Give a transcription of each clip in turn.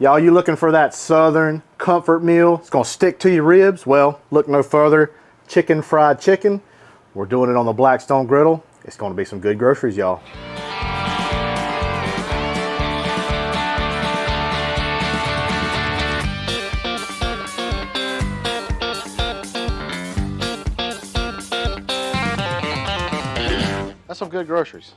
Y'all, you looking for that Southern comfort meal? It's gonna stick to your ribs? Well, look no further. Chicken fried chicken. We're doing it on the Blackstone griddle. It's gonna be some good groceries, y'all. That's some good groceries.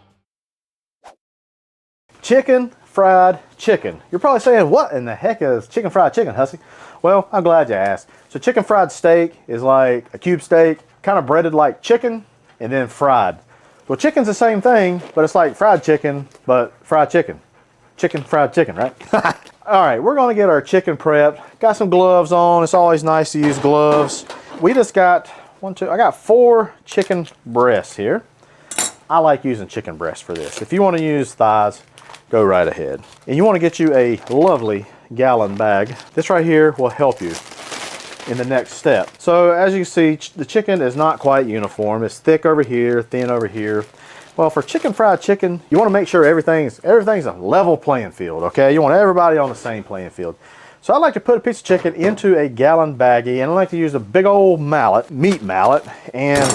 Chicken fried chicken. You're probably saying, what in the heck is chicken fried chicken, Hussey? Well, I'm glad you asked. So chicken fried steak is like a cube steak, kind of breaded like chicken and then fried. Well, chicken's the same thing, but it's like fried chicken, but fried chicken. Chicken fried chicken, right? All right, we're gonna get our chicken prepped. Got some gloves on. It's always nice to use gloves. We just got I got 4 chicken breasts here. I like using chicken breasts for this. If you want to use thighs, go right ahead. And you want to get you a lovely gallon bag. This right here will help you in the next step. So as you can see, the chicken is not quite uniform. It's thick over here, thin over here. Well, for chicken fried chicken, you want to make sure everything's a level playing field, okay? You want everybody on the same playing field. So I like to put a piece of chicken into a gallon baggie, and I like to use a big old mallet, meat mallet, and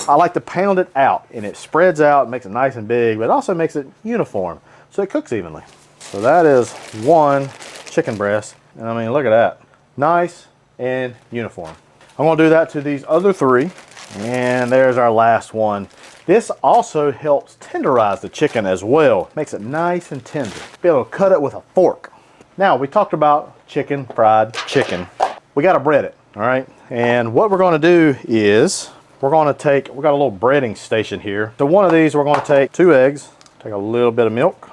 I like to pound it out, and it spreads out, makes it nice and big, but it also makes it uniform, so it cooks evenly. So that is 1 chicken breast, and I mean, look at that. Nice and uniform. I'm gonna do that to these other 3, and there's our last one. This also helps tenderize the chicken as well. Makes it nice and tender. Be able to cut it with a fork. Now, we talked about chicken fried chicken. We gotta bread it, all right? And what we're gonna do is, we got a little breading station here. So one of these, we're gonna take 2 eggs, take a little bit of milk,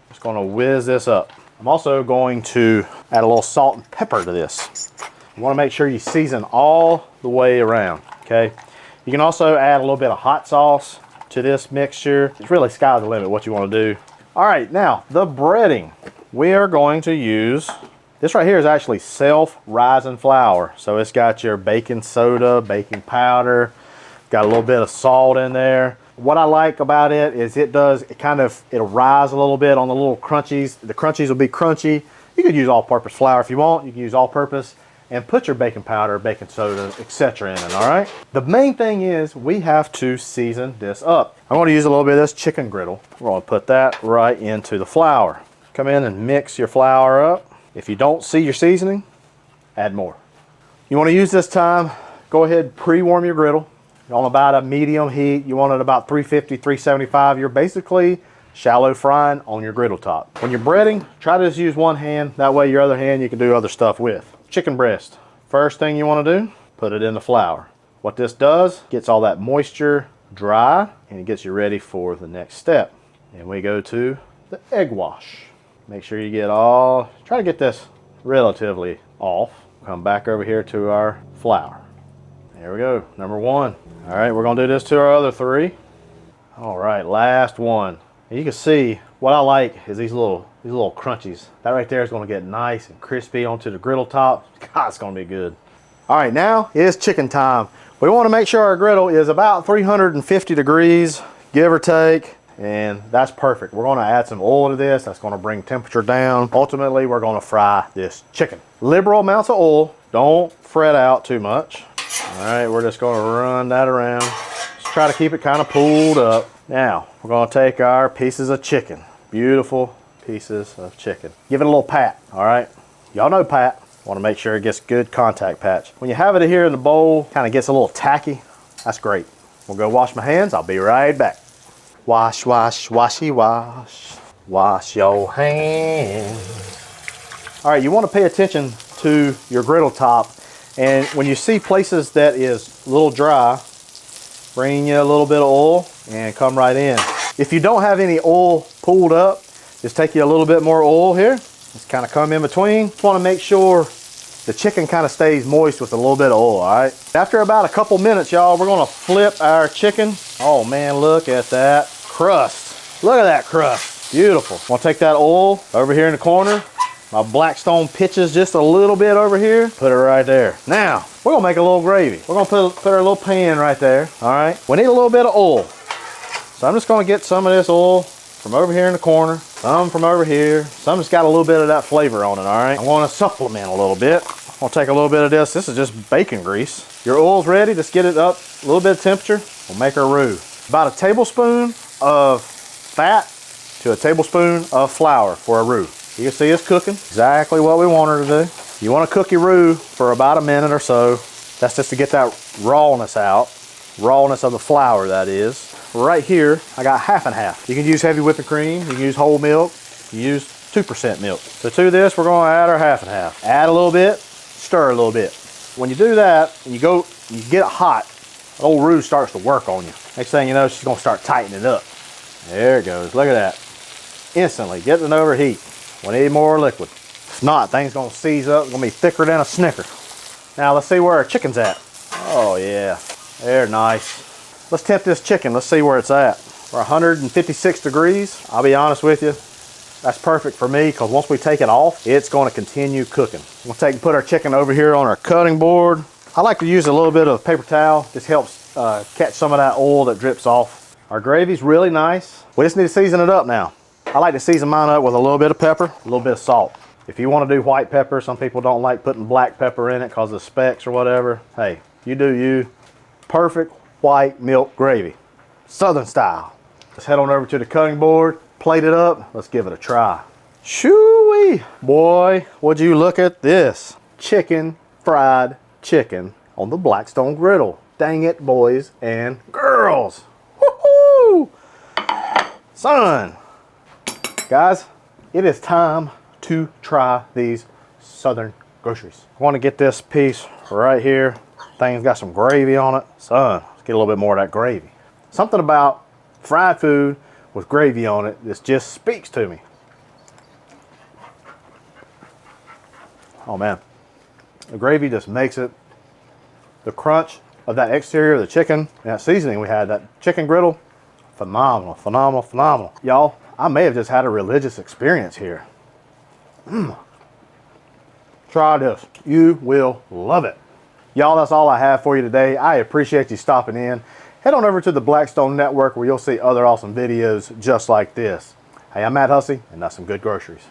just gonna whiz this up. I'm also going to add a little salt and pepper to this. You wanna make sure you season all the way around, okay? You can also add a little bit of hot sauce to this mixture. It's really sky's the limit what you wanna do. All right, now, the breading. We are going to use, this right here is actually self-rising flour. So it's got your baking soda, baking powder, got a little bit of salt in there. What I like about it is it'll rise a little bit on the little crunchies. The crunchies will be crunchy. You could use all-purpose flour if you want. You can use all-purpose and put your baking powder, baking soda, etc. in it, all right? The main thing is we have to season this up. I'm gonna use a little bit of this chicken griddle. We're gonna put that right into the flour. Come in and mix your flour up. If you don't see your seasoning, add more. You want to use this time, go ahead, pre-warm your griddle on about a medium heat. You want it about 350, 375. You're basically shallow frying on your griddle top. When you're breading, try to just use one hand. That way your other hand you can do other stuff with. Chicken breast. First thing you want to do, put it in the flour. What this does, gets all that moisture dry and it gets you ready for the next step. And we go to the egg wash. Make sure you try to get this relatively off. Come back over here to our flour. There we go, number 1. All right, we're gonna do this to our other 3. All right, last one. And you can see what I like is these little crunchies. That right there is gonna get nice and crispy onto the griddle top. God, it's gonna be good. All right, now it's chicken time. We wanna make sure our griddle is about 350 degrees, give or take. And that's perfect. We're gonna add some oil to this. That's gonna bring temperature down. Ultimately, we're gonna fry this chicken. Liberal amounts of oil. Don't fret out too much. All right, we're just gonna run that around. Just try to keep it kind of pulled up. Now, we're gonna take our pieces of chicken. Beautiful pieces of chicken. Give it a little pat, all right? Y'all know pat. Wanna make sure it gets good contact patch. When you have it here in the bowl, kind of gets a little tacky. That's great. We'll go wash my hands. I'll be right back. Wash, wash, washy, wash. Wash your hands. All right, you want to pay attention to your griddle top. And when you see places that is a little dry, bring you a little bit of oil and come right in. If you don't have any oil pulled up, just take you a little bit more oil here. Just kind of come in between. Just want to make sure the chicken kind of stays moist with a little bit of oil, all right? After about a couple minutes, y'all, we're gonna flip our chicken. Oh man, look at that crust. Look at that crust, beautiful. I'm gonna take that oil over here in the corner. My Blackstone pitches just a little bit over here. Put it right there. Now, we're gonna make a little gravy. We're gonna put our little pan right there, all right? We need a little bit of oil. So I'm just gonna get some of this oil from over here in the corner. some from over here. Some just got a little bit of that flavor on it, all right? I want to supplement a little bit. I'm gonna take a little bit of this. This is just bacon grease. Your oil's ready. Just get it up a little bit of temperature. We'll make our roux. About a tablespoon of fat to a tablespoon of flour for a roux. You can see it's cooking. Exactly what we want her to do. You want to cook your roux for about a minute or so. That's just to get that rawness out. Rawness of the flour, that is. Right here, I got half and half. You can use heavy whipping cream. You can use whole milk. You use 2% milk. So to this, we're going to add our half and half. Add a little bit, stir a little bit. When you do that, and you get it hot, the old roux starts to work on you. Next thing you know, she's going to start tightening it up. There it goes. Look at that. Instantly getting it over heat. We need more liquid. If not, things going to seize up. It's going to be thicker than a Snicker. Now let's see where our chicken's at. Oh yeah, they're nice. Let's temp this chicken. Let's see where it's at. We're 156 degrees. I'll be honest with you, that's perfect for me because once we take it off, it's going to continue cooking. We'll take and put our chicken over here on our cutting board. I like to use a little bit of paper towel. This helps catch some of that oil that drips off. Our gravy's really nice. We just need to season it up now. I like to season mine up with a little bit of pepper, a little bit of salt. If you want to do white pepper, some people don't like putting black pepper in it because of the specks or whatever. Hey, you do you. Perfect white milk gravy, Southern style. Let's head on over to the cutting board, plate it up. Let's give it a try. Shoo-wee. Boy, would you look at this. Chicken, fried chicken on the Blackstone griddle. Dang it, boys and girls. Woohoo! Son. Guys, it is time to try these Southern groceries. I want to get this piece right here. Thing's got some gravy on it. Son, let's get a little bit more of that gravy. Something about fried food with gravy on it, this just speaks to me. Oh man, the gravy just makes it. The crunch of that exterior of the chicken and that seasoning we had, that chicken griddle, phenomenal, phenomenal, phenomenal. Y'all, I may have just had a religious experience here. Try this. You will love it. Y'all, that's all I have for you today. I appreciate you stopping in. Head on over to the Blackstone Network where you'll see other awesome videos just like this. Hey, I'm Matt Hussey, and that's some good groceries.